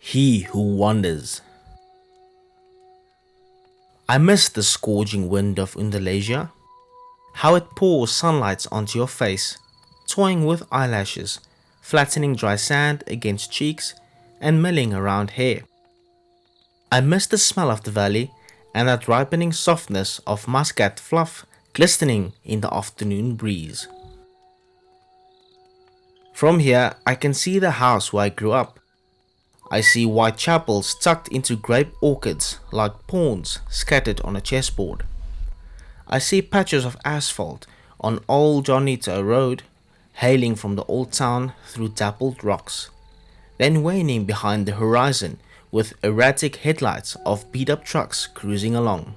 He who wanders. I miss the scourging wind of Indonesia, how it pours sunlight onto your face, toying with eyelashes, flattening dry sand against cheeks, and milling around hair. I miss the smell of the valley and that ripening softness of muscat fluff glistening in the afternoon breeze. From here, I can see the house where I grew up. I see white chapels tucked into grape orchards like pawns scattered on a chessboard. I see patches of asphalt on Old Jonito Road, hailing from the old town through dappled rocks, then waning behind the horizon with erratic headlights of beat-up trucks cruising along.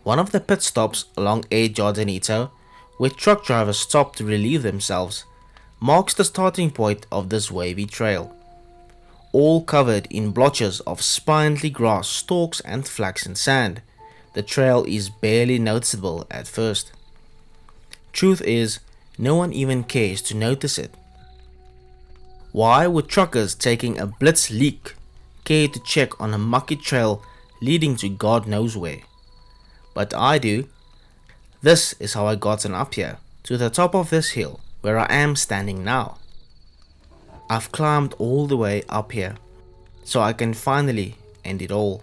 One of the pit stops along Air Jordanito, where truck drivers stop to relieve themselves, marks the starting point of this wavy trail. All covered in blotches of spindly grass stalks and flaxen sand, the trail is barely noticeable at first. Truth is, no one even cares to notice it. Why would truckers taking a blitz leak care to check on a mucky trail leading to God knows where? But I do. This is how I gotten up here, to the top of this hill where I am standing now. I've climbed all the way up here, so I can finally end it all.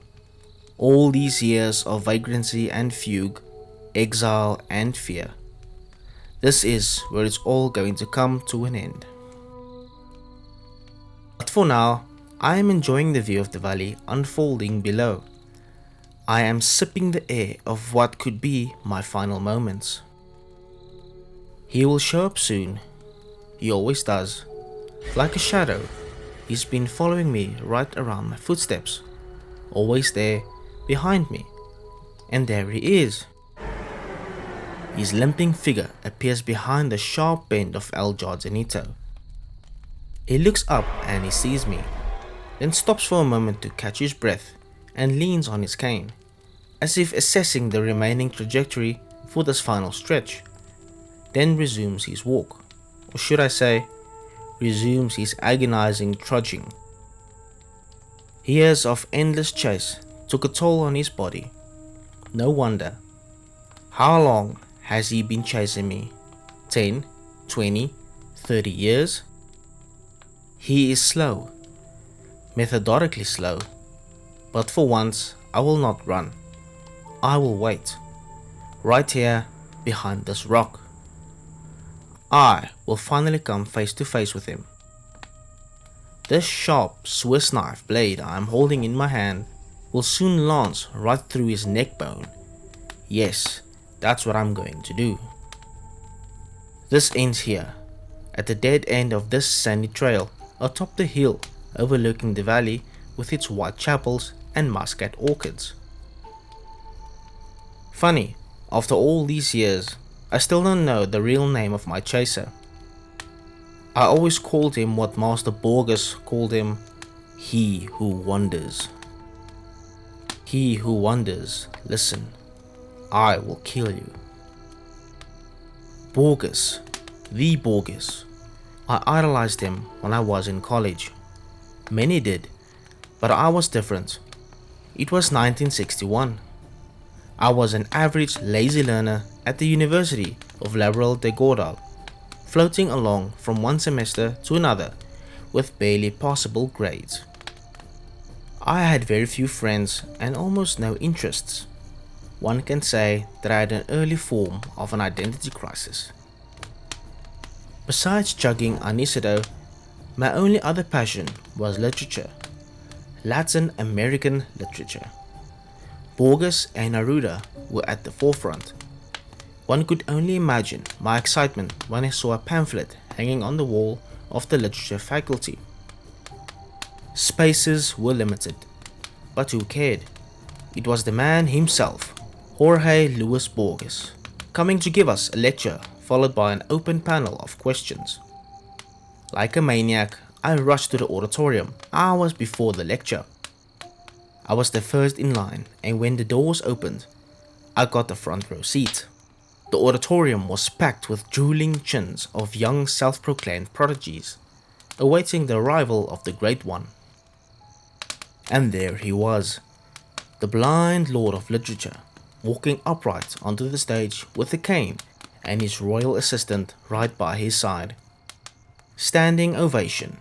All these years of vagrancy and fugue, exile and fear. This is where it's all going to come to an end. But for now, I am enjoying the view of the valley unfolding below. I am sipping the air of what could be my final moments. He will show up soon. He always does. Like a shadow, he's been following me right around my footsteps. Always there, behind me. And there he is. His limping figure appears behind the sharp bend of El Jordanito. He looks up and he sees me, then stops for a moment to catch his breath and leans on his cane, as if assessing the remaining trajectory for this final stretch, then resumes his walk, or should I say, resumes his agonizing trudging. Years of endless chase took a toll on his body. No wonder. How long has he been chasing me? 10, 20, 30 years? He is slow, methodically slow, but for once I will not run. I will wait, right here behind this rock. I will finally come face to face with him. This sharp Swiss knife blade I am holding in my hand will soon lance right through his neck bone. Yes, that's what I'm going to do. This ends here, at the dead end of this sandy trail atop the hill overlooking the valley with its white chapels and muscat orchards. Funny, after all these years, I still don't know the real name of my chaser. I always called him what Master Borges called him, he who wanders. He who wanders, listen, I will kill you. Borges, the Borges. I idolized him when I was in college. Many did, but I was different. It was 1961. I was an average lazy learner at the University of Labrador de Gordal, floating along from one semester to another with barely passable grades. I had very few friends and almost no interests. One can say that I had an early form of an identity crisis. Besides chugging aniceto, my only other passion was literature, Latin American literature. Borges and Neruda were at the forefront. One could only imagine my excitement when I saw a pamphlet hanging on the wall of the literature faculty. Spaces were limited, but who cared? It was the man himself, Jorge Luis Borges, coming to give us a lecture followed by an open panel of questions. Like a maniac, I rushed to the auditorium hours before the lecture. I was the first in line, and when the doors opened, I got the front row seat. The auditorium was packed with drooling chins of young self-proclaimed prodigies, awaiting the arrival of the Great One. And there he was, the blind lord of literature, walking upright onto the stage with a cane and his royal assistant right by his side. Standing ovation.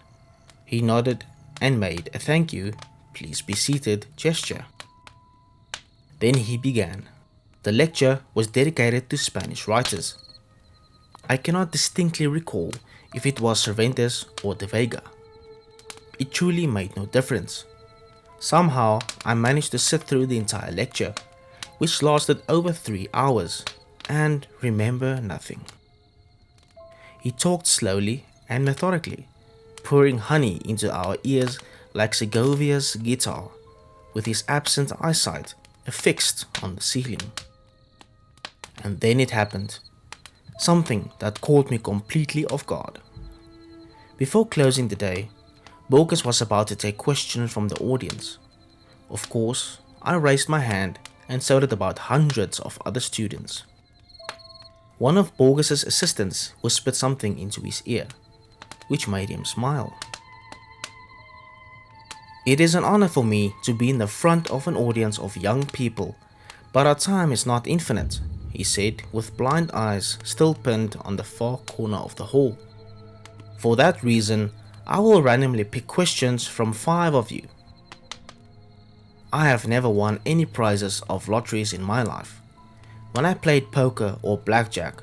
He nodded and made a thank you, please be seated gesture. Then he began. The lecture was dedicated to Spanish writers. I cannot distinctly recall if it was Cervantes or de Vega. It truly made no difference. Somehow I managed to sit through the entire lecture, which lasted over 3 hours, and remember nothing. He talked slowly and methodically, pouring honey into our ears like Segovia's guitar, with his absent eyesight affixed on the ceiling. And then it happened, something that caught me completely off guard. Before closing the day, Borges was about to take questions from the audience. Of course, I raised my hand and so did about hundreds of other students. One of Borges' assistants whispered something into his ear, which made him smile. It is an honor for me to be in the front of an audience of young people, but our time is not infinite, he said with blind eyes still pinned on the far corner of the hall. For that reason, I will randomly pick questions from 5 of you. I have never won any prizes of lotteries in my life. When I played poker or blackjack,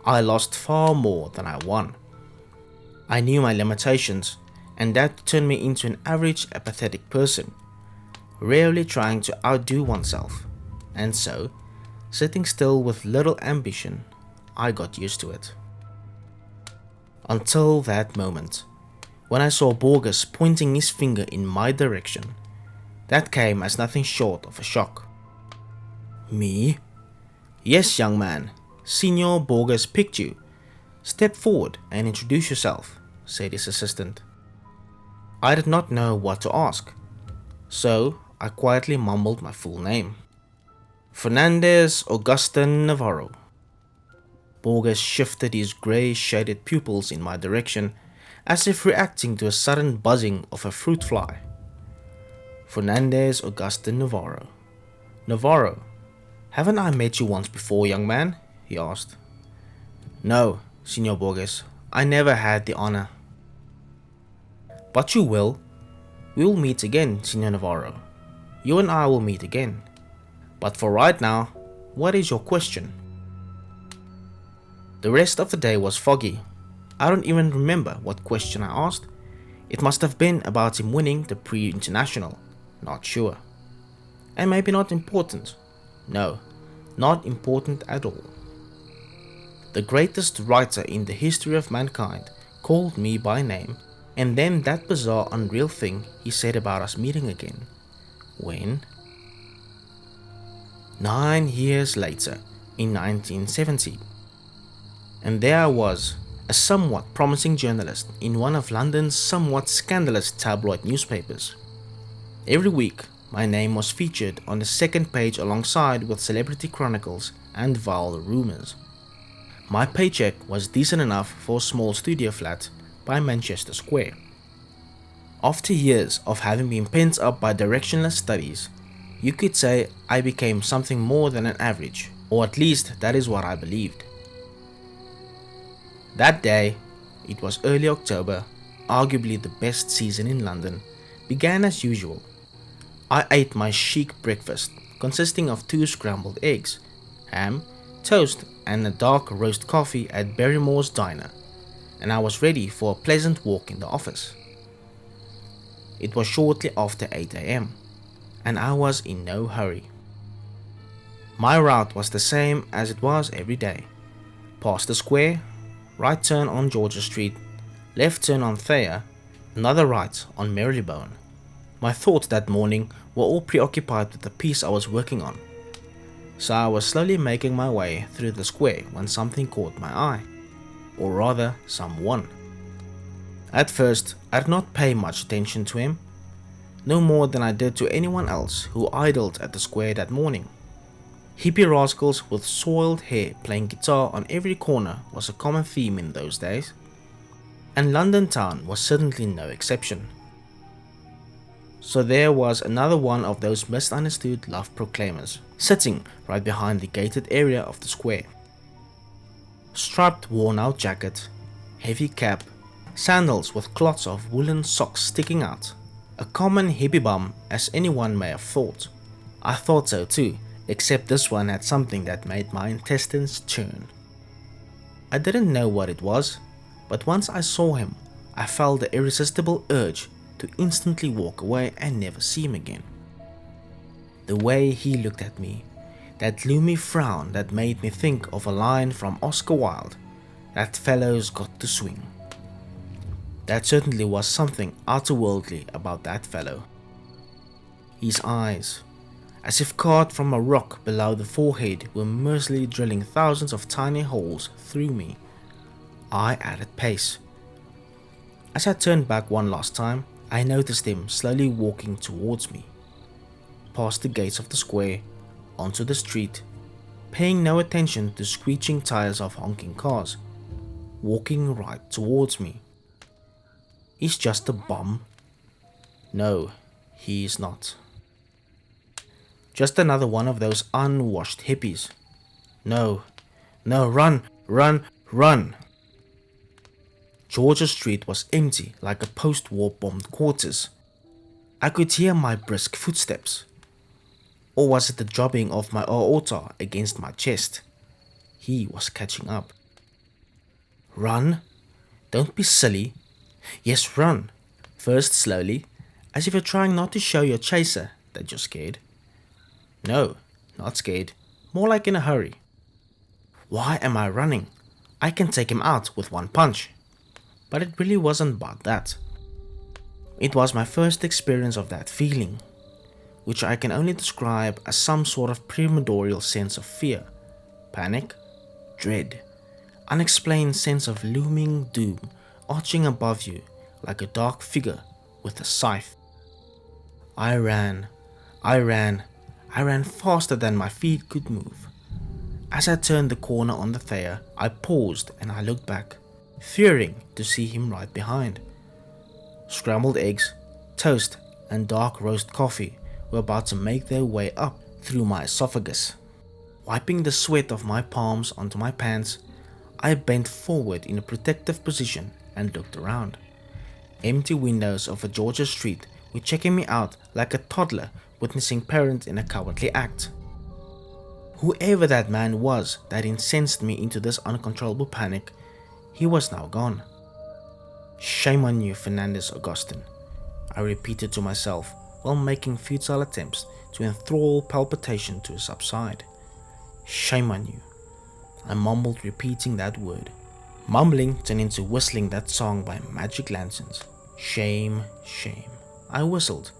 I lost far more than I won. I knew my limitations, and that turned me into an average apathetic person, rarely trying to outdo oneself, and so, sitting still with little ambition, I got used to it. Until that moment, when I saw Borges pointing his finger in my direction. That came as nothing short of a shock. Me? Yes, young man, Signor Borges picked you. Step forward and introduce yourself, said his assistant. I did not know what to ask, so I quietly mumbled my full name. Fernandez Augustin Navarro. Borges shifted his grey-shaded pupils in my direction as if reacting to a sudden buzzing of a fruit fly. Fernandez Augustin Navarro. Navarro, haven't I met you once before, young man? He asked. No, Signor Borges, I never had the honor. But you will. We will meet again, Signor Navarro. You and I will meet again. But for right now, what is your question? The rest of the day was foggy. I don't even remember what question I asked. It must have been about him winning the pre-international. Not sure. And maybe not important. No, not important at all. The greatest writer in the history of mankind called me by name, and then that bizarre unreal thing he said about us meeting again. When? 9 years later, in 1970. And there I was, a somewhat promising journalist in one of London's somewhat scandalous tabloid newspapers. Every week, my name was featured on the second page alongside with celebrity chronicles and vile rumors. My paycheck was decent enough for a small studio flat by Manchester Square. After years of having been pent up by directionless studies, you could say I became something more than an average, or at least that is what I believed. That day, it was early October, arguably the best season in London, began as usual. I ate my chic breakfast, consisting of 2 scrambled eggs, ham, toast and a dark roast coffee at Barrymore's Diner, and I was ready for a pleasant walk in the office. It was shortly after 8 AM, and I was in no hurry. My route was the same as it was every day. Past the square, right turn on Georgia Street, left turn on Thayer, another right on Marylebone. My thoughts that morning were all preoccupied with the piece I was working on, so I was slowly making my way through the square when something caught my eye, or rather someone. At first, I did not pay much attention to him, no more than I did to anyone else who idled at the square that morning. Hippie rascals with soiled hair playing guitar on every corner was a common theme in those days, and London town was certainly no exception. So there was another one of those misunderstood love proclaimers, sitting right behind the gated area of the square. Striped worn-out jacket, heavy cap, sandals with clots of woolen socks sticking out. A common hippie bum, as anyone may have thought. I thought so too, except this one had something that made my intestines churn. I didn't know what it was, but once I saw him, I felt the irresistible urge to instantly walk away and never see him again. The way he looked at me, that gloomy frown that made me think of a line from Oscar Wilde, that fellow's got to swing. That certainly was something otherworldly about that fellow. His eyes, as if carved from a rock below the forehead, were mercilessly drilling thousands of tiny holes through me. I added pace. As I turned back one last time, I noticed him slowly walking towards me, past the gates of the square, onto the street, paying no attention to screeching tires of honking cars, walking right towards me. He's just a bum. No, he is not. Just another one of those unwashed hippies. No, run, run, run. Georgia Street was empty like a post-war bombed quarters. I could hear my brisk footsteps. Or was it the dropping of my aorta against my chest? He was catching up. Run? Don't be silly. Yes, run. First slowly, as if you're trying not to show your chaser that you're scared. No, not scared. More like in a hurry. Why am I running? I can take him out with one punch. But it really wasn't about that. It was my first experience of that feeling, which I can only describe as some sort of primordial sense of fear, panic, dread, unexplained sense of looming doom arching above you like a dark figure with a scythe. I ran faster than my feet could move. As I turned the corner on the Thayer, I paused and I looked back, fearing to see him right behind. Scrambled eggs, toast, and dark roast coffee were about to make their way up through my esophagus. Wiping the sweat of my palms onto my pants, I bent forward in a protective position and looked around. Empty windows of a Georgia street were checking me out like a toddler witnessing parents in a cowardly act. Whoever that man was that incensed me into this uncontrollable panic, he was now gone. Shame on you, Fernandez Augustine, I repeated to myself while making futile attempts to enthrall palpitation to subside. Shame on you, I mumbled, repeating that word. Mumbling turned into whistling that song by Magic Lanterns. Shame, shame. I whistled,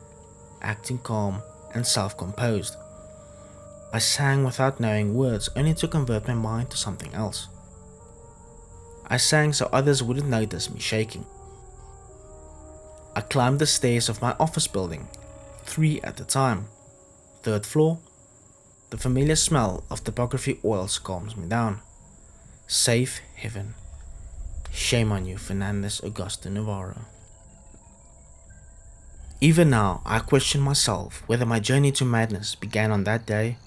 acting calm and self-composed. I sang without knowing words, only to convert my mind to something else. I sang so others wouldn't notice me shaking. I climbed the stairs of my office building, 3 at a time. 3rd floor. The familiar smell of topography oils calms me down. Safe heaven. Shame on you, Fernandez Augusto Navarro. Even now, I question myself whether my journey to madness began on that day,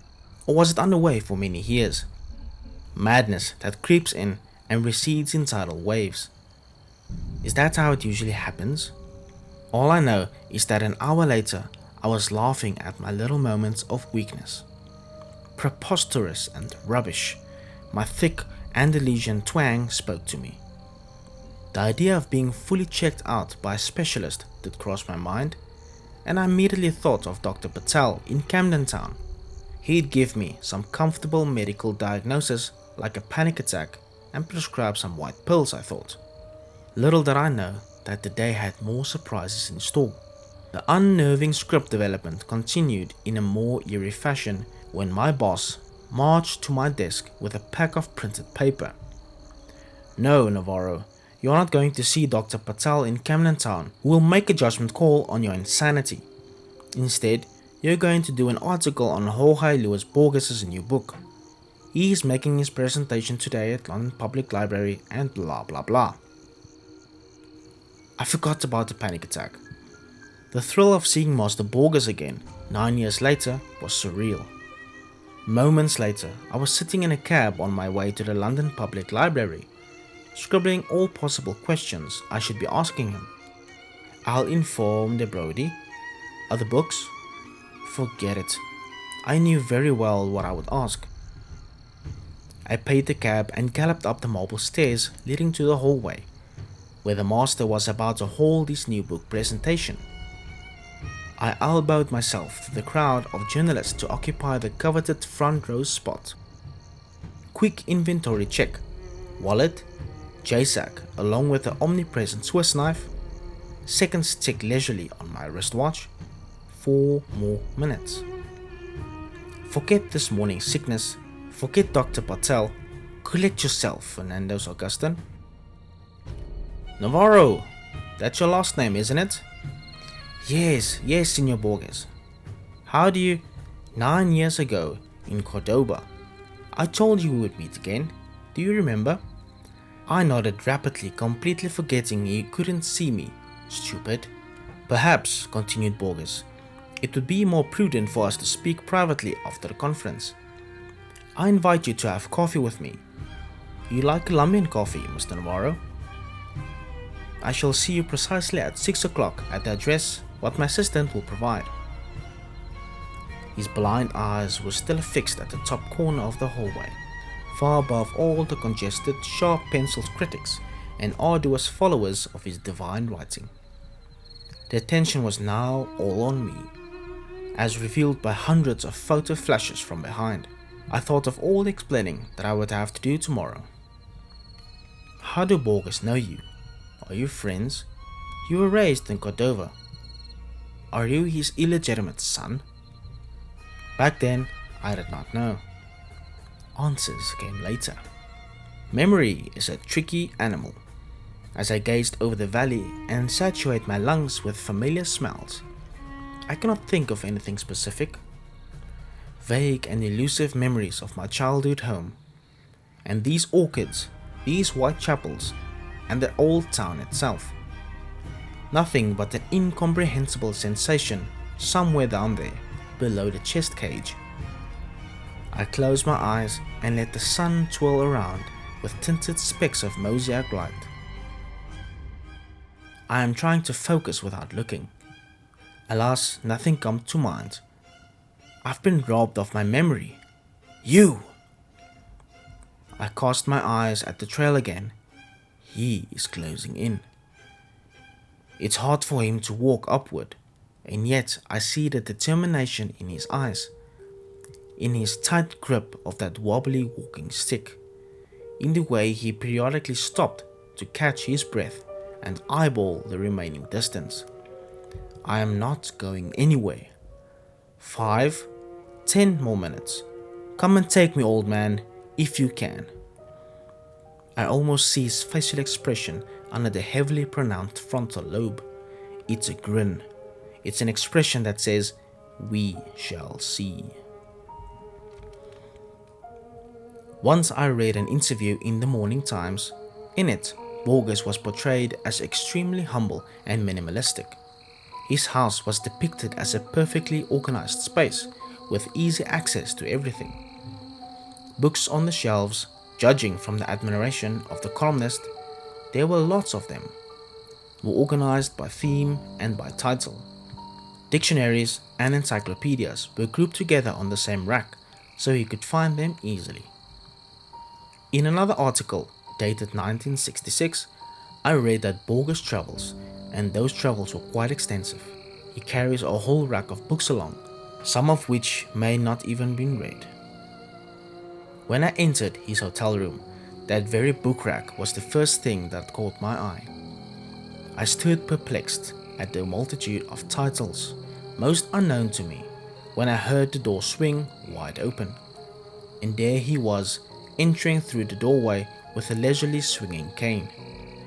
or was it underway for many years. Madness that creeps in and recedes in tidal waves. Is that how it usually happens? All I know is that an hour later, I was laughing at my little moments of weakness. Preposterous and rubbish, my thick Andalusian twang spoke to me. The idea of being fully checked out by a specialist did cross my mind, and I immediately thought of Dr. Patel in Camden Town. He'd give me some comfortable medical diagnosis like a panic attack and prescribe some white pills, I thought. Little did I know that the day had more surprises in store. The unnerving script development continued in a more eerie fashion when my boss marched to my desk with a pack of printed paper. No, Navarro, you're not going to see Dr. Patel in Camden Town, who will make a judgment call on your insanity. Instead, you're going to do an article on Jorge Luis Borges' new book. He is making his presentation today at London Public Library and blah blah blah. I forgot about the panic attack. The thrill of seeing Master Borges again 9 years later was surreal. Moments later, I was sitting in a cab on my way to the London Public Library, scribbling all possible questions I should be asking him. I'll inform the Brody. Other books? Forget it. I knew very well what I would ask. I paid the cab and galloped up the marble stairs leading to the hallway, where the master was about to hold his new book presentation. I elbowed myself through the crowd of journalists to occupy the coveted front row spot. Quick inventory check. Wallet, J-sack along with the omnipresent Swiss knife. Seconds tick leisurely on my wristwatch. 4 more minutes. Forget this morning's sickness. Forget Dr. Patel. Collect yourself, Fernando's Augustin. Navarro, that's your last name, isn't it? Yes, Senor Borges. How do you... 9 years ago, in Cordoba, I told you we would meet again. Do you remember? I nodded rapidly, completely forgetting he couldn't see me. Stupid. Perhaps, continued Borges, it would be more prudent for us to speak privately after the conference. I invite you to have coffee with me. You like Colombian coffee, Mr. Navarro? I shall see you precisely at 6 o'clock at the address what my assistant will provide. His blind eyes were still fixed at the top corner of the hallway, far above all the congested, sharp-penciled critics and arduous followers of his divine writing. The attention was now all on me, as revealed by hundreds of photo flashes from behind. I thought of all the explaining that I would have to do tomorrow. How do Borges know you? Are you friends? You were raised in Cordova. Are you his illegitimate son? Back then, I did not know. Answers came later. Memory is a tricky animal. As I gazed over the valley and saturated my lungs with familiar smells, I cannot think of anything specific. Vague and elusive memories of my childhood home, and these orchids, these white chapels, and the old town itself. Nothing but an incomprehensible sensation somewhere down there, below the chest cage. I closed my eyes and let the sun twirl around with tinted specks of mosaic light. I am trying to focus without looking. Alas, nothing comes to mind. I've been robbed of my memory. You! I cast my eyes at the trail again. He is closing in. It's hard for him to walk upward, and yet I see the determination in his eyes, in his tight grip of that wobbly walking stick, in the way he periodically stopped to catch his breath and eyeball the remaining distance. I am not going anywhere. 5, 10 more minutes. Come and take me, old man, if you can. I almost see his facial expression under the heavily pronounced frontal lobe. It's a grin. It's an expression that says, "We shall see." Once I read an interview in the Morning Times. In it, Borges was portrayed as extremely humble and minimalistic. His house was depicted as a perfectly organized space with easy access to everything. Books on the shelves, judging from the admiration of the columnist, there were lots of them, were organized by theme and by title. Dictionaries and encyclopedias were grouped together on the same rack, so he could find them easily. In another article, dated 1966, I read that Borges travels, and those travels were quite extensive. He carries a whole rack of books along, some of which may not even been read. When I entered his hotel room, that very book rack was the first thing that caught my eye. I stood perplexed at the multitude of titles, most unknown to me, when I heard the door swing wide open. And there he was, entering through the doorway with a leisurely swinging cane.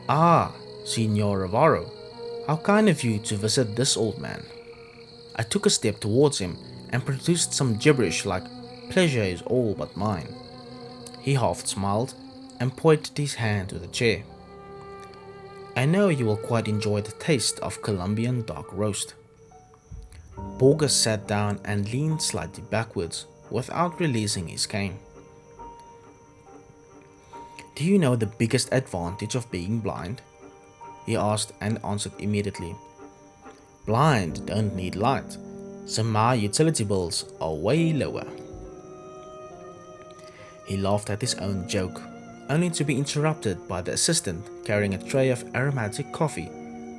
"Ah, Signor Navarro, how kind of you to visit this old man." I took a step towards him and produced some gibberish like, "Pleasure is all but mine." He half smiled and pointed his hand to the chair. "I know you will quite enjoy the taste of Colombian dark roast." Borges sat down and leaned slightly backwards without releasing his cane. Do you know the biggest advantage of being blind? He asked and answered immediately. Blind don't need light, so my utility bills are way lower. He laughed at his own joke, only to be interrupted by the assistant carrying a tray of aromatic coffee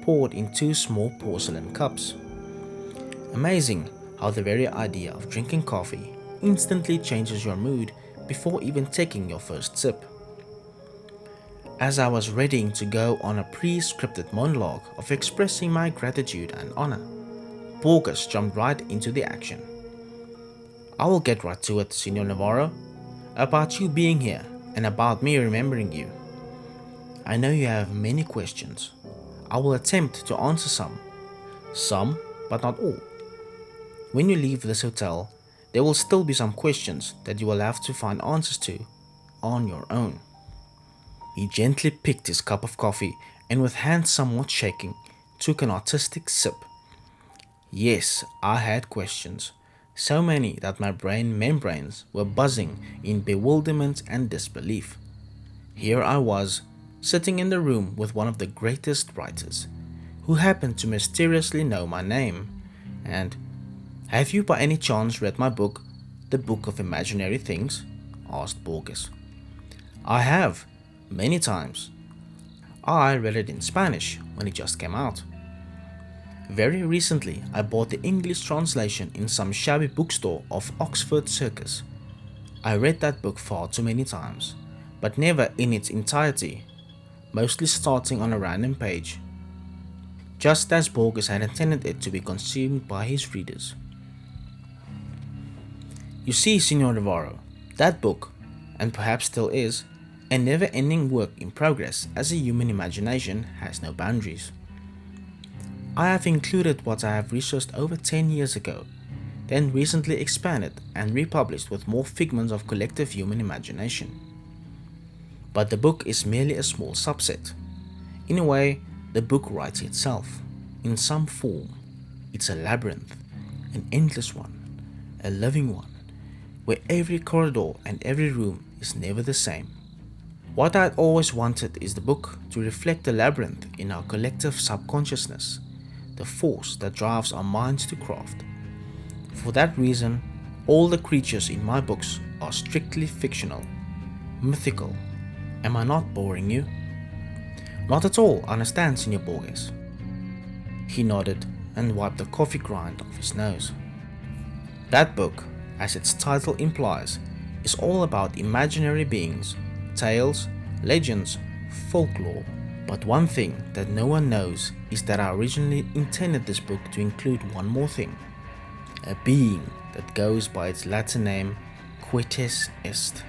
poured in two small porcelain cups. Amazing how the very idea of drinking coffee instantly changes your mood before even taking your first sip. As I was readying to go on a pre-scripted monologue of expressing my gratitude and honor, Borges jumped right into the action. I will get right to it, Senor Navarro, about you being here and about me remembering you. I know you have many questions. I will attempt to answer some, but not all. When you leave this hotel, there will still be some questions that you will have to find answers to on your own. He gently picked his cup of coffee and with hands somewhat shaking, took an artistic sip. Yes, I had questions, so many that my brain membranes were buzzing in bewilderment and disbelief. Here I was, sitting in the room with one of the greatest writers, who happened to mysteriously know my name, and have you by any chance read my book, The Book of Imaginary Things? Asked Borges. I have, many times. I read it in Spanish when it just came out. Very recently, I bought the English translation in some shabby bookstore off Oxford Circus. I read that book far too many times, but never in its entirety, mostly starting on a random page, just as Borges had intended it to be consumed by his readers. You see, Signor Navarro, that book, and perhaps still is, a never-ending work in progress as a human imagination has no boundaries. I have included what I have researched over 10 years ago, then recently expanded and republished with more figments of collective human imagination. But the book is merely a small subset. In a way, the book writes itself, in some form. It's a labyrinth, an endless one, a living one, where every corridor and every room is never the same. What I'd always wanted is the book to reflect the labyrinth in our collective subconsciousness, the force that drives our minds to craft. For that reason, all the creatures in my books are strictly fictional, mythical. Am I not boring you? Not at all, understand, Senor Borges. He nodded and wiped the coffee grind off his nose. That book, as its title implies, is all about imaginary beings, tales, legends, folklore. But one thing that no one knows is that I originally intended this book to include one more thing. A being that goes by its Latin name Quetes Est.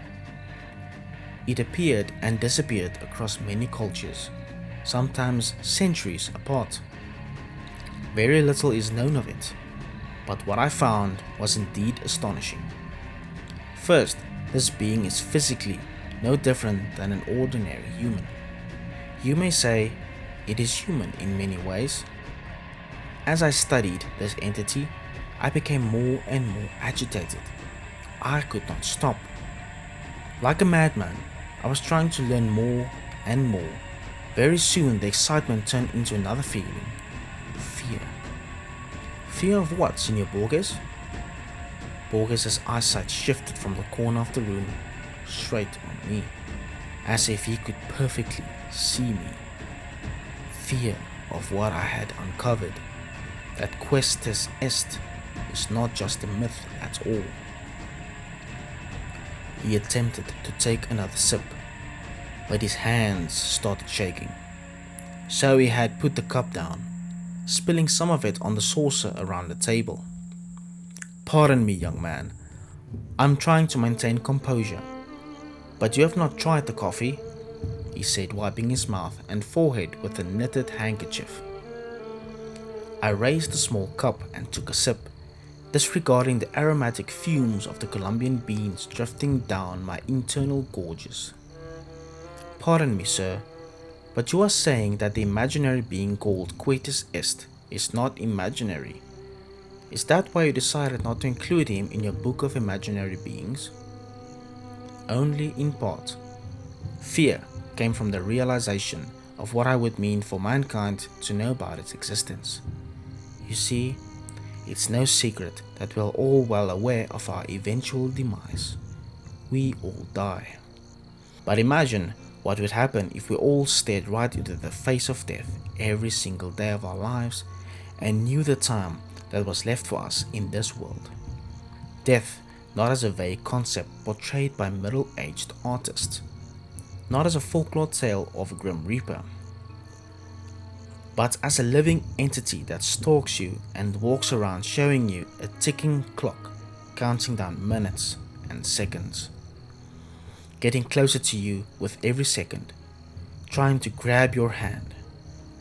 It appeared and disappeared across many cultures, sometimes centuries apart. Very little is known of it, but what I found was indeed astonishing. First, this being is physically no different than an ordinary human. You may say it is human in many ways. As I studied this entity, I became more and more agitated. I could not stop. Like a madman, I was trying to learn more and more. Very soon the excitement turned into another feeling. Fear. Fear of what, Senor Borges? Borges' eyesight shifted from the corner of the room straight on me, as if he could perfectly see me. Fear of what I had uncovered, that Questes Est is not just a myth at all. He attempted to take another sip, but his hands started shaking. So he had put the cup down, spilling some of it on the saucer around the table. Pardon me, young man. I'm trying to maintain composure. But you have not tried the coffee, he said, wiping his mouth and forehead with a knitted handkerchief. I raised the small cup and took a sip, disregarding the aromatic fumes of the Colombian beans drifting down my internal gorges. Pardon me, sir, but you are saying that the imaginary being called Quetes Est is not imaginary. Is that why you decided not to include him in your book of imaginary beings? Only in part. Fear came from the realization of what I would mean for mankind to know about its existence. You see, it's no secret that we're all well aware of our eventual demise. We all die. But imagine what would happen if we all stared right into the face of death every single day of our lives and knew the time that was left for us in this world. Death not as a vague concept portrayed by middle-aged artists, not as a folklore tale of a grim reaper, but as a living entity that stalks you and walks around showing you a ticking clock, counting down minutes and seconds, getting closer to you with every second, trying to grab your hand.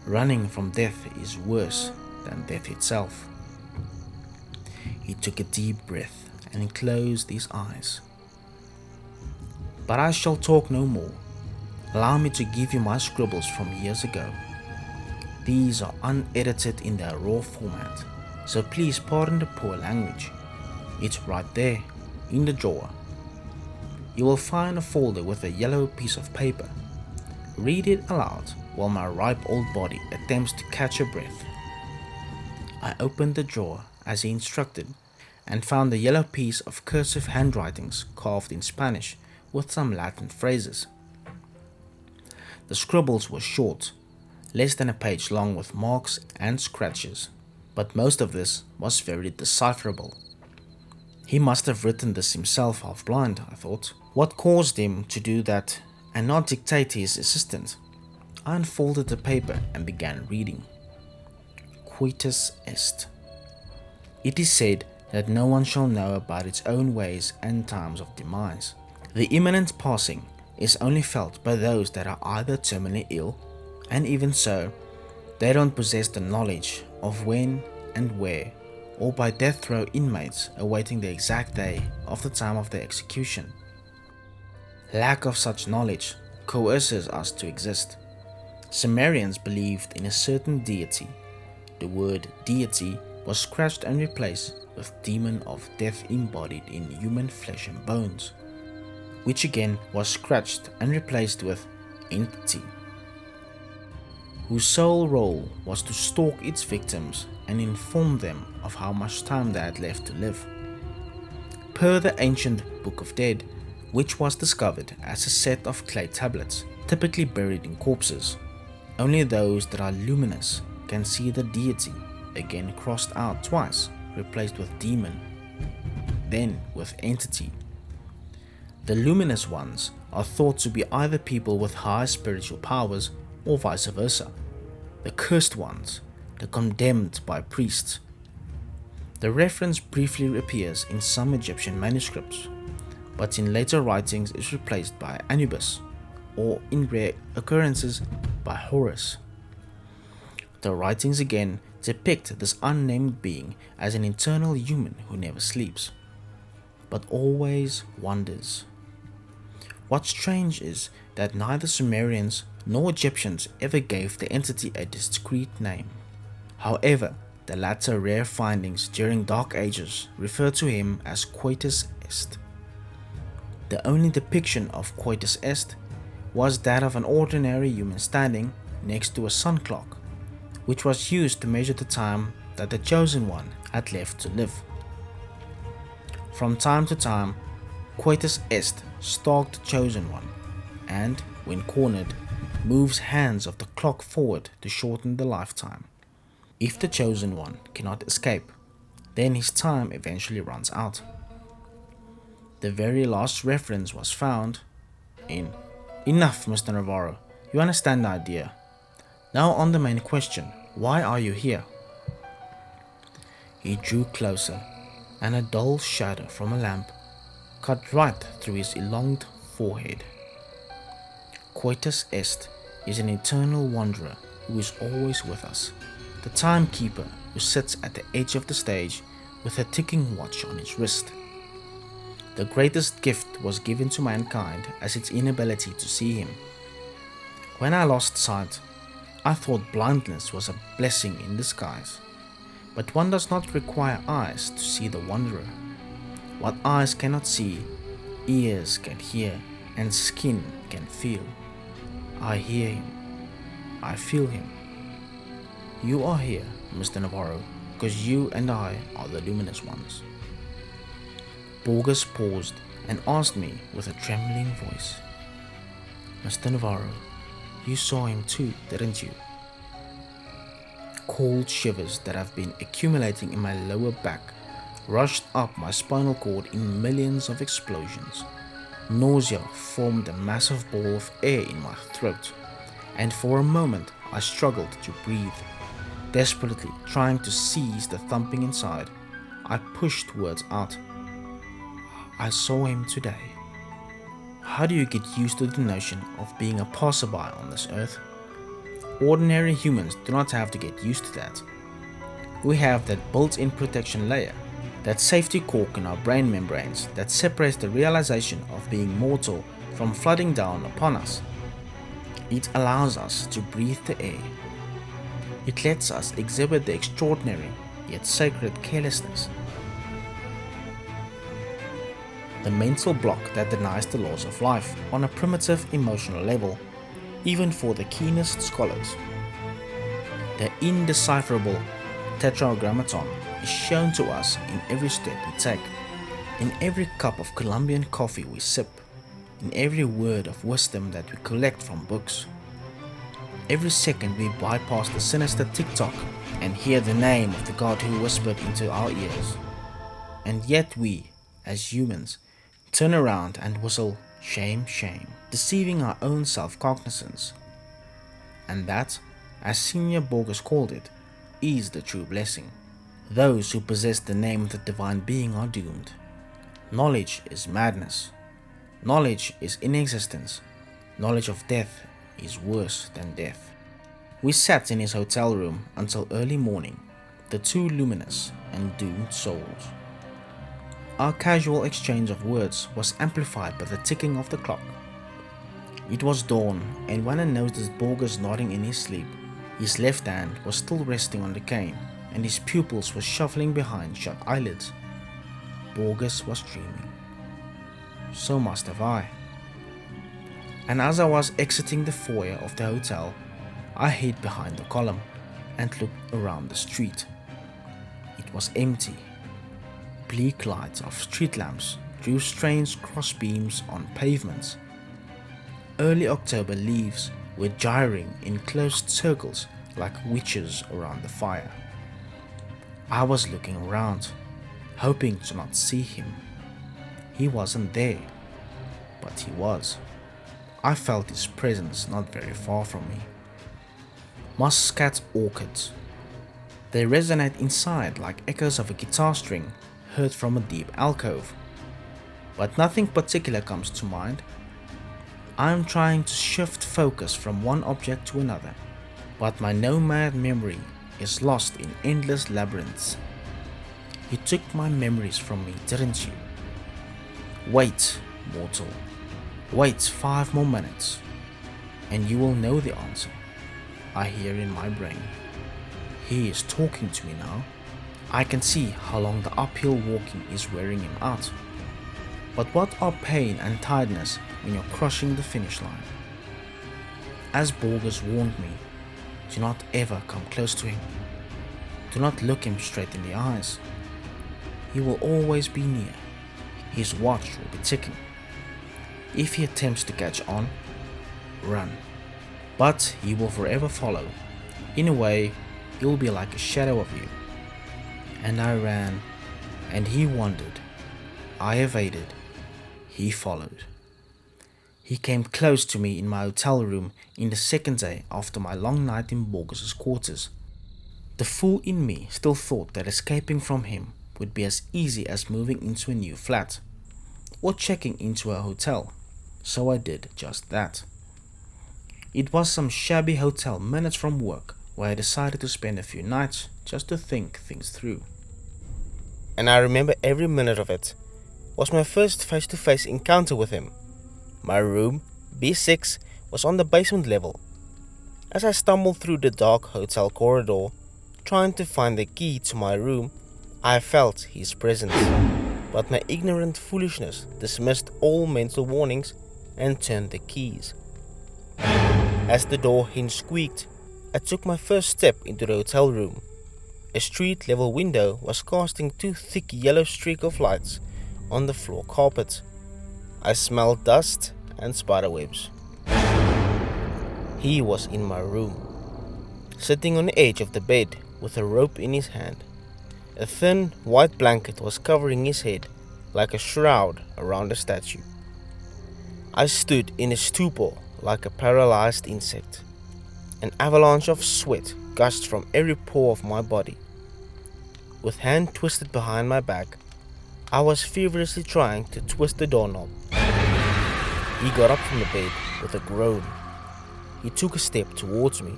Running from death is worse than death itself. He took a deep breath and closed his eyes. But I shall talk no more. Allow me to give you my scribbles from years ago. These are unedited in their raw format, so please pardon the poor language. It's right there, in the drawer. You will find a folder with a yellow piece of paper. Read it aloud while my ripe old body attempts to catch a breath. I opened the drawer as he instructed and found a yellow piece of cursive handwritings carved in Spanish with some Latin phrases. The scribbles were short, less than a page long with marks and scratches, but most of this was very decipherable. He must have written this himself half blind, I thought. What caused him to do that and not dictate to his assistant? I unfolded the paper and began reading. Quitus est. It is said that no one shall know about its own ways and times of demise. The imminent passing is only felt by those that are either terminally ill, and even so, they don't possess the knowledge of when and where, or by death row inmates awaiting the exact day of the time of their execution. Lack of such knowledge coerces us to exist. Sumerians believed in a certain deity. The word deity was scratched and replaced with demon of death embodied in human flesh and bones, which again was scratched and replaced with entity, whose sole role was to stalk its victims and inform them of how much time they had left to live. Per the ancient Book of Dead, which was discovered as a set of clay tablets, typically buried in corpses, only those that are luminous can see the deity, again crossed out twice, replaced with demon, then with entity. The luminous ones are thought to be either people with high spiritual powers or vice versa. The cursed ones, the condemned by priests. The reference briefly appears in some Egyptian manuscripts, but in later writings is replaced by Anubis, or in rare occurrences by Horus. The writings again depict this unnamed being as an eternal human who never sleeps, but always wanders. What's strange is that neither Sumerians nor Egyptians ever gave the entity a discrete name. However, the latter rare findings during Dark Ages refer to him as Quitus est. The only depiction of Quitus est was that of an ordinary human standing next to a sun clock, which was used to measure the time that the Chosen One had left to live. From time to time, Quitus est stalked the Chosen One, and, when cornered, moves hands of the clock forward to shorten the lifetime. If the Chosen One cannot escape, then his time eventually runs out. The very last reference was found in Enough, Mr. Navarro, you understand the idea. Now on the main question, why are you here? He drew closer, and a dull shadow from a lamp cut right through his elonged forehead. Quitus est is an eternal wanderer who is always with us, the timekeeper who sits at the edge of the stage with a ticking watch on his wrist. The greatest gift was given to mankind as its inability to see him. When I lost sight, I thought blindness was a blessing in disguise, But one does not require eyes to see the wanderer. What eyes cannot see, ears can hear, and skin can feel. I hear him. I feel him. You are here, Mr. Navarro, because you and I are the luminous ones. Borges paused and asked me with a trembling voice, Mr. Navarro, you saw him too, didn't you? Cold shivers that have been accumulating in my lower back rushed up my spinal cord in millions of explosions. Nausea formed a massive ball of air in my throat, and for a moment I struggled to breathe. Desperately trying to seize the thumping inside, I pushed words out. I saw him today. How do you get used to the notion of being a passerby on this earth? Ordinary humans do not have to get used to that. We have that built-in protection layer, that safety cork in our brain membranes that separates the realization of being mortal from flooding down upon us. It allows us to breathe the air. It lets us exhibit the extraordinary yet sacred carelessness. The mental block that denies the laws of life on a primitive emotional level, even for the keenest scholars. The indecipherable tetragrammaton is shown to us in every step we take, in every cup of Colombian coffee we sip, in every word of wisdom that we collect from books. Every second we bypass the sinister tick-tock and hear the name of the God who whispered into our ears. And yet we, as humans, turn around and whistle, shame, shame, deceiving our own self-cognizance. And that, as Senior Borges called it, is the true blessing. Those who possess the name of the divine being are doomed. Knowledge is madness. Knowledge is inexistence. Knowledge of death is worse than death. We sat in his hotel room until early morning, the two luminous and doomed souls. Our casual exchange of words was amplified by the ticking of the clock. It was dawn, and when I noticed Borges nodding in his sleep, his left hand was still resting on the cane, and his pupils were shuffling behind shut eyelids. Borges was dreaming. So must have I. And as I was exiting the foyer of the hotel, I hid behind the column and looked around the street. It was empty. Bleak lights of street lamps drew strange crossbeams on pavements. Early October leaves were gyring in closed circles like witches around the fire. I was looking around, hoping to not see him. He wasn't there, but he was. I felt his presence not very far from me. Muscat orchids. They resonate inside like echoes of a guitar string heard from a deep alcove. But nothing particular comes to mind. I am trying to shift focus from one object to another, but my nomad memory is lost in endless labyrinths. You took my memories from me, didn't you? Wait, mortal. Wait 5 more minutes, and you will know the answer. I hear in my brain. He is talking to me now. I can see how long the uphill walking is wearing him out. But what are pain and tiredness when you're crushing the finish line? As Borges warned me, do not ever come close to him. Do not look him straight in the eyes. He will always be near. His watch will be ticking. If he attempts to catch on, run. But he will forever follow. In a way, he will be like a shadow of you. And I ran, and he wandered. I evaded. He followed. He came close to me in my hotel room in the second day after my long night in Borges' quarters. The fool in me still thought that escaping from him would be as easy as moving into a new flat, or checking into a hotel, so I did just that. It was some shabby hotel minutes from work where I decided to spend a few nights just to think things through. And I remember every minute of it was my first face-to-face encounter with him. My room, B6, was on the basement level. As I stumbled through the dark hotel corridor, Trying to find the key to my room, I felt his presence, but my ignorant foolishness dismissed all mental warnings and turned the keys. As the door hinge squeaked, I took my first step into the hotel room. A street-level window was casting two thick yellow streaks of lights on the floor carpet. I smelled dust and spiderwebs. He was in my room, sitting on the edge of the bed with a rope in his hand. A thin white blanket was covering his head like a shroud around a statue. I stood in a stupor like a paralyzed insect. An avalanche of sweat gushed from every pore of my body. With hand twisted behind my back, I was feverishly trying to twist the doorknob. He got up from the bed with a groan. He took a step towards me.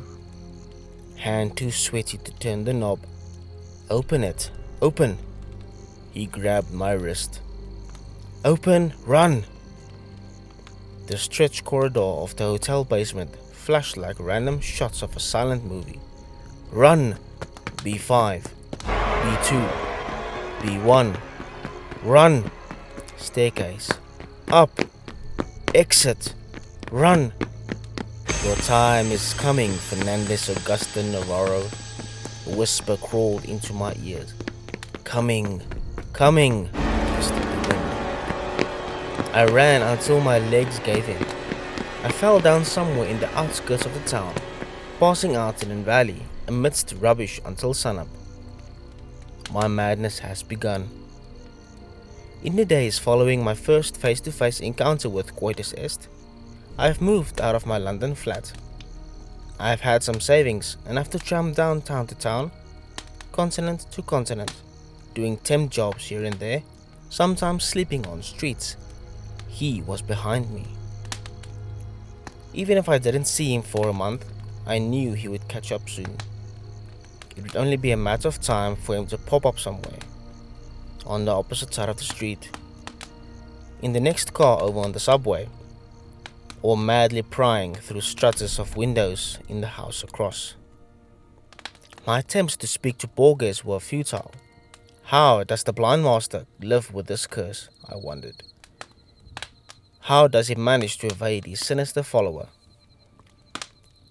Hand too sweaty to turn the knob. "Open it, open." He grabbed my wrist. "Open, run." The stretched corridor of the hotel basement flashed like random shots of a silent movie. "Run! B5, B2, B1, run!" Staircase, up, exit, run! "Your time is coming, Fernandez Augusta Navarro." A whisper crawled into my ears. "Coming, coming," twisted the wind. I ran until my legs gave in. I fell down somewhere in the outskirts of the town, passing out in a valley amidst rubbish until sunup. My madness has begun. In the days following my first face-to-face encounter with Coitus Est, I have moved out of my London flat. I have had some savings and have to tramp down town to town, continent to continent, doing temp jobs here and there, sometimes sleeping on streets. He was behind me. Even if I didn't see him for a month, I knew he would catch up soon. It would only be a matter of time for him to pop up somewhere, on the opposite side of the street, in the next car over on the subway, or madly prying through strutters of windows in the house across. My attempts to speak to Borges were futile. How does the blind master live with this curse, I wondered. How does he manage to evade his sinister follower?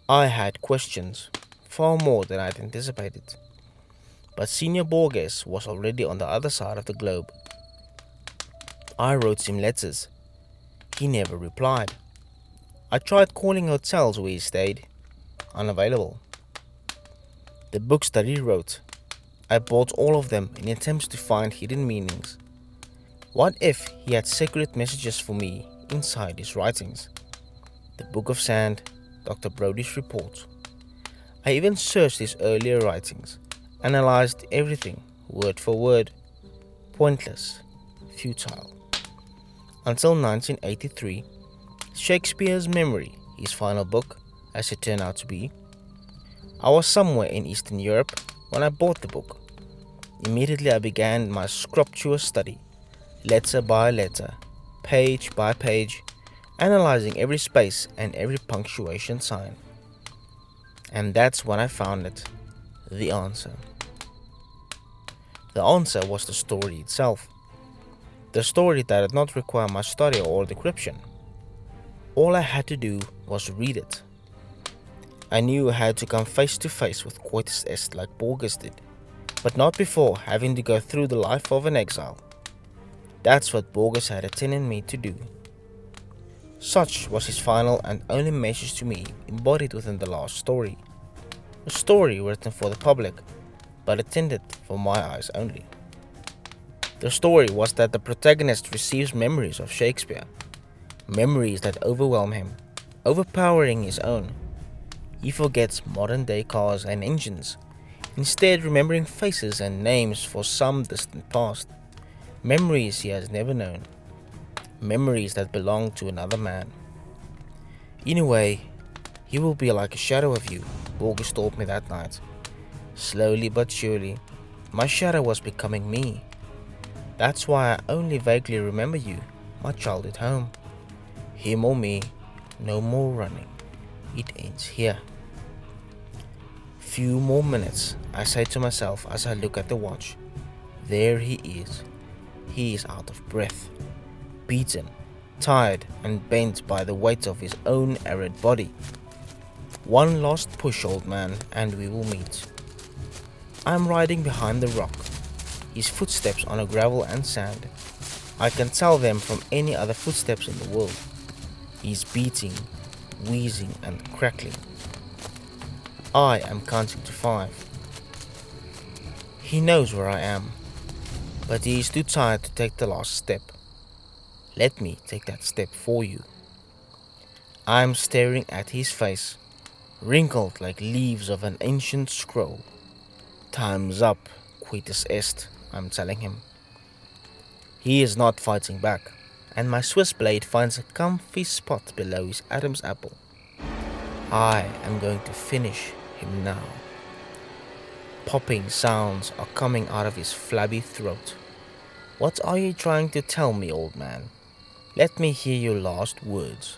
I had questions, far more than I had anticipated. But Senior Borges was already on the other side of the globe. I wrote him letters. He never replied. I tried calling hotels where he stayed. Unavailable. The books that he wrote, I bought all of them in attempts to find hidden meanings. What if he had secret messages for me inside his writings? The Book of Sand, Dr. Brody's report. I even searched his earlier writings, analyzed everything, word for word. Pointless, futile. Until 1983, Shakespeare's Memory, his final book, as it turned out to be. I was somewhere in Eastern Europe when I bought the book. Immediately I began my scrupulous study, letter by letter, page by page, analyzing every space and every punctuation sign. And that's when I found it, the answer. The answer was the story itself. The story that did not require much study or decryption. All I had to do was read it. I knew I had to come face to face with Coitus Est like Borges did, but not before having to go through the life of an exile. That's what Borges had it in me to do. Such was his final and only message to me, embodied within the last story. A story written for the public, but intended for my eyes only. The story was that the protagonist receives memories of Shakespeare, memories that overwhelm him, overpowering his own. He forgets modern-day cars and engines, instead remembering faces and names for some distant past, memories he has never known, memories that belong to another man. In a way, he will be like a shadow of you, Borges told me that night. Slowly but surely, my shadow was becoming me. That's why I only vaguely remember you, my childhood home. Him or me, no more running. It ends here. few more minutes, I say to myself as I look at the watch. There he is. He is out of breath, beaten, tired and bent by the weight of his own arid body. One last push, old man, and we will meet. I am riding behind the rock, his footsteps on a gravel and sand. I can tell them from any other footsteps in the world. He's beating, wheezing and crackling. I am counting to 5. He knows where I am, but he is too tired to take the last step. Let me take that step for you. I am staring at his face, wrinkled like leaves of an ancient scroll. Time's up, quitus est, I'm telling him. He is not fighting back, and my Swiss blade finds a comfy spot below his Adam's apple. I am going to finish him now. Popping sounds are coming out of his flabby throat. What are you trying to tell me, old man? Let me hear your last words.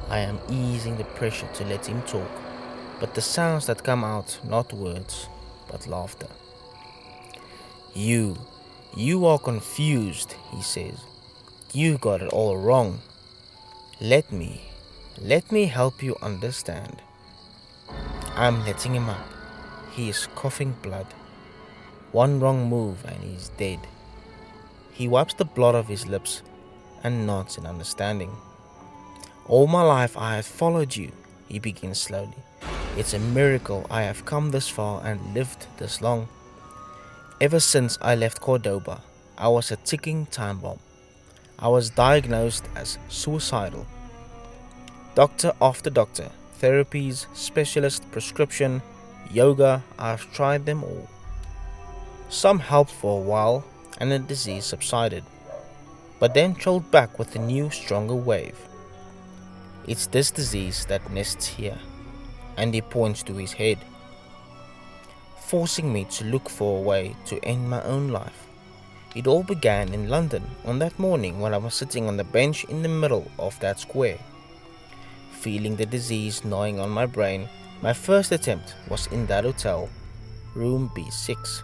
I am easing the pressure to let him talk, but the sounds that come out, not words, but laughter. You are confused, he says. You got it all wrong. Let me help you understand. I'm letting him up. He is coughing blood. One wrong move and he's dead. He wipes the blood off his lips and nods in understanding. All my life I have followed you, he begins slowly. It's a miracle I have come this far and lived this long. Ever since I left Cordoba, I was a ticking time bomb. I was diagnosed as suicidal. Doctor after doctor, therapies, specialist, prescription, yoga, I've tried them all. Some helped for a while and the disease subsided, but then trolled back with a new, stronger wave. It's this disease that nests here, and he points to his head, forcing me to look for a way to end my own life. It all began in London on that morning when I was sitting on the bench in the middle of that square. Feeling the disease gnawing on my brain, my first attempt was in that hotel, room B6.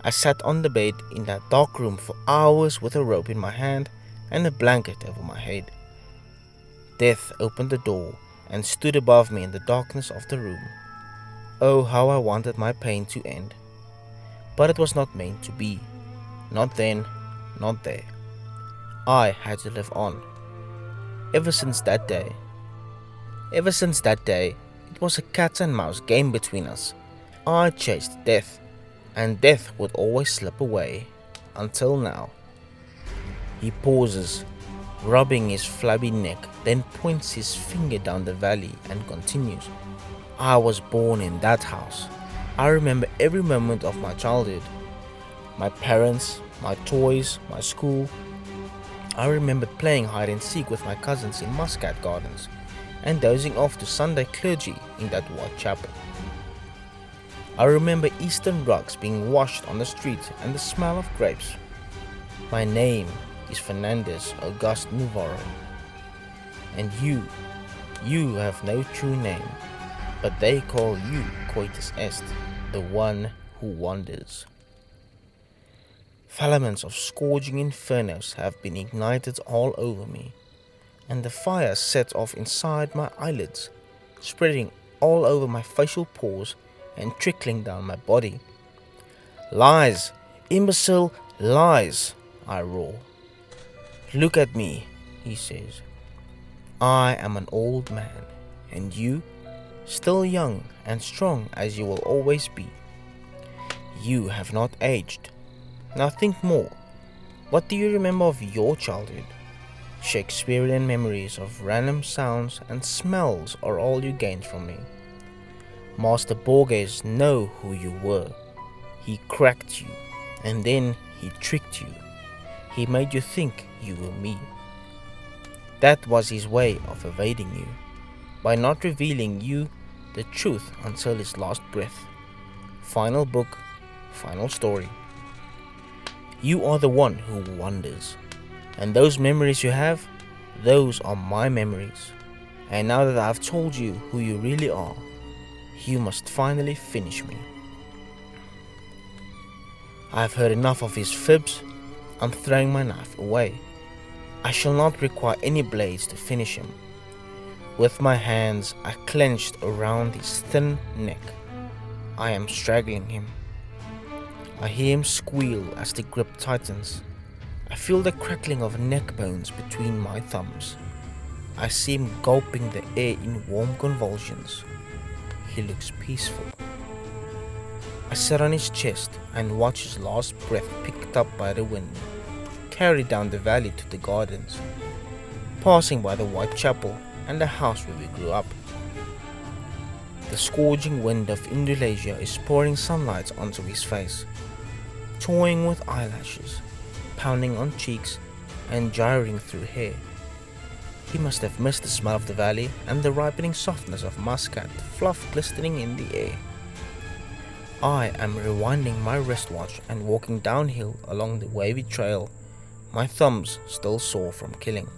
I sat on the bed in that dark room for hours with a rope in my hand and a blanket over my head. Death opened the door and stood above me in the darkness of the room. Oh, how I wanted my pain to end. But it was not meant to be. Not then, not there. I had to live on. Ever since that day, it was a cat and mouse game between us. I chased death, and death would always slip away, until now. He pauses, rubbing his flabby neck, then points his finger down the valley and continues. I was born in that house. I remember every moment of my childhood. My parents, my toys, my school. I remembered playing hide and seek with my cousins in Muscat Gardens and dozing off to Sunday clergy in that white chapel. I remember Eastern rugs being washed on the street and the smell of grapes. My name is Fernandez Auguste Navarro. And you have no true name, but they call you Coitus Est, the one who wanders. Filaments of scourging infernos have been ignited all over me, and the fire set off inside my eyelids, spreading all over my facial pores and trickling down my body. Lies! Imbecile lies! I roar. Look at me, he says. I am an old man, and you, still young and strong as you will always be. You have not aged. Now think more. What do you remember of your childhood? Shakespearean memories of random sounds and smells are all you gained from me. Master Borges know who you were. He cracked you, and then he tricked you. He made you think you were me. That was his way of evading you, by not revealing you the truth until his last breath. Final book, final story. You are the one who wanders, and those memories you have, those are my memories. And now that I've told you who you really are, You must finally finish me. I have heard enough of his fibs. I'm throwing my knife away. I shall not require any blades to finish him. With my hands I clenched around his thin neck. I am strangling him. I hear him squeal as the grip tightens. I feel the crackling of neck bones between my thumbs. I see him gulping the air in warm convulsions. He looks peaceful. I sit on his chest and watch his last breath picked up by the wind, carried down the valley to the gardens, passing by the white chapel and the house where we grew up. The scourging wind of Indonesia is pouring sunlight onto his face, toying with eyelashes, pounding on cheeks and gyring through hair. He must have missed the smell of the valley and the ripening softness of muscat fluff glistening in the air. I am rewinding my wristwatch and walking downhill along the wavy trail, my thumbs still sore from killing.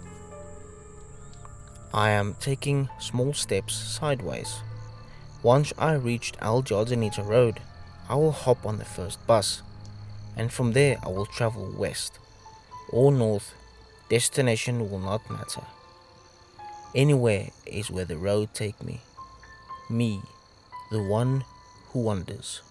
I am taking small steps sideways. Once I reached Al Jordanita Road, I will hop on the first bus, and from there I will travel west or north. Destination will not matter. Anywhere is where the road take me. Me, the one who wanders.